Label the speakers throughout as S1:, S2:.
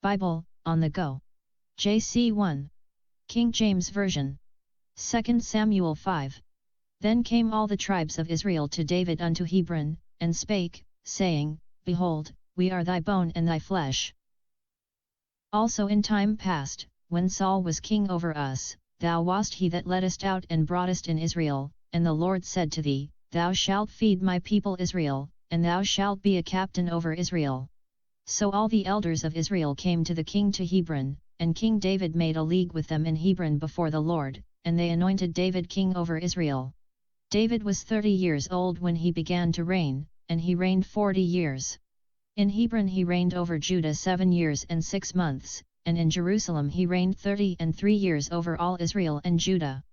S1: Bible, on the go. JC 1. King James Version. 2 Samuel 5. Then came all the tribes of Israel to David unto Hebron, and spake, saying, Behold, we are thy bone and thy flesh. Also in time past, when Saul was king over us, thou wast he that leddest out and broughtest in Israel, and the Lord said to thee, Thou shalt feed my people Israel, and thou shalt be a captain over Israel. So all the elders of Israel came to the king to Hebron, and King David made a league with them in Hebron before the Lord, and they anointed David king over Israel. David was 30 years old when he began to reign, and he reigned 40 years. In Hebron he reigned over Judah 7 years and 6 months, and in Jerusalem he reigned 33 years over all Israel and Judah.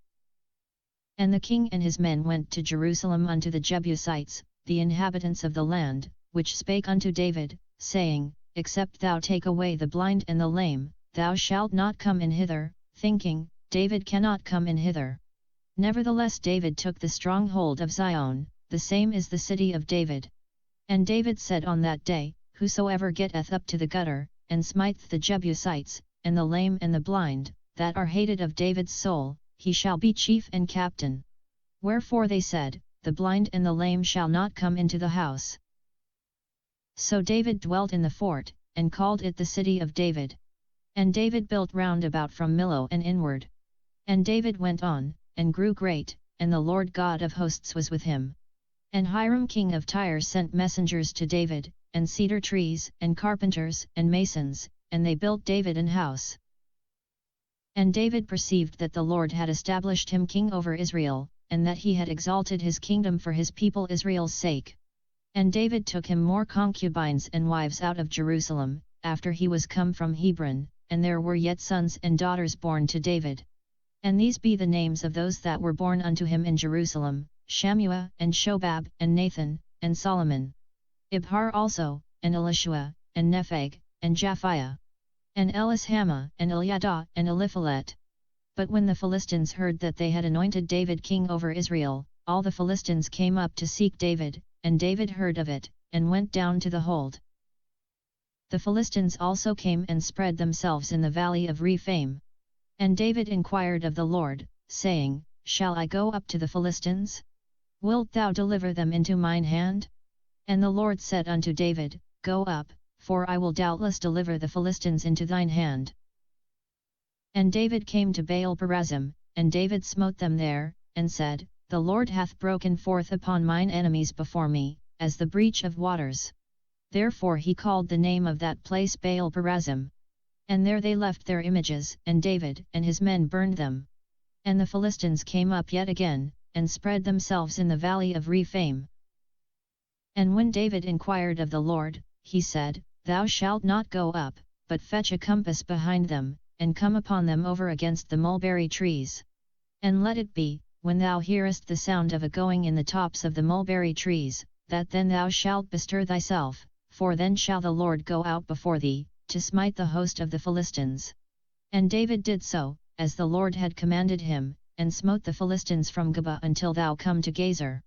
S1: And the king and his men went to Jerusalem unto the Jebusites, the inhabitants of the land, which spake unto David, saying, Except thou take away the blind and the lame, thou shalt not come in hither, thinking, David cannot come in hither. Nevertheless David took the stronghold of Zion, the same is the city of David. And David said on that day, Whosoever getteth up to the gutter, and smiteth the Jebusites, and the lame and the blind, that are hated of David's soul, he shall be chief and captain. Wherefore they said, The blind and the lame shall not come into the house. So David dwelt in the fort, and called it the city of David. And David built round about from Millo and inward. And David went on, and grew great, and the Lord God of hosts was with him. And Hiram king of Tyre sent messengers to David, and cedar trees, and carpenters, and masons, and they built David an house. And David perceived that the Lord had established him king over Israel, and that he had exalted his kingdom for his people Israel's sake. And David took him more concubines and wives out of Jerusalem, after he was come from Hebron, and there were yet sons and daughters born to David. And these be the names of those that were born unto him in Jerusalem, Shammua, and Shobab, and Nathan, and Solomon. Ibhar also, and Elishua, and Nepheg, and Japhiah. And Elishama, and Eliadah, and Eliphalet. But when the Philistines heard that they had anointed David king over Israel, all the Philistines came up to seek David, and David heard of it, and went down to the hold. The Philistines also came and spread themselves in the valley of Rephaim. And David inquired of the Lord, saying, Shall I go up to the Philistines? Wilt thou deliver them into mine hand? And the Lord said unto David, Go up, for I will doubtless deliver the Philistines into thine hand. And David came to Baal-perazim, and David smote them there, and said, The Lord hath broken forth upon mine enemies before me, as the breach of waters. Therefore he called the name of that place Baal-perazim. And there they left their images, and David and his men burned them. And the Philistines came up yet again, and spread themselves in the valley of Rephaim. And when David inquired of the Lord, he said, Thou shalt not go up, but fetch a compass behind them, and come upon them over against the mulberry trees. And let it be, when thou hearest the sound of a going in the tops of the mulberry trees, that then thou shalt bestir thyself, for then shall the Lord go out before thee, to smite the host of the Philistines. And David did so, as the Lord had commanded him, and smote the Philistines from Geba until thou come to Gezer.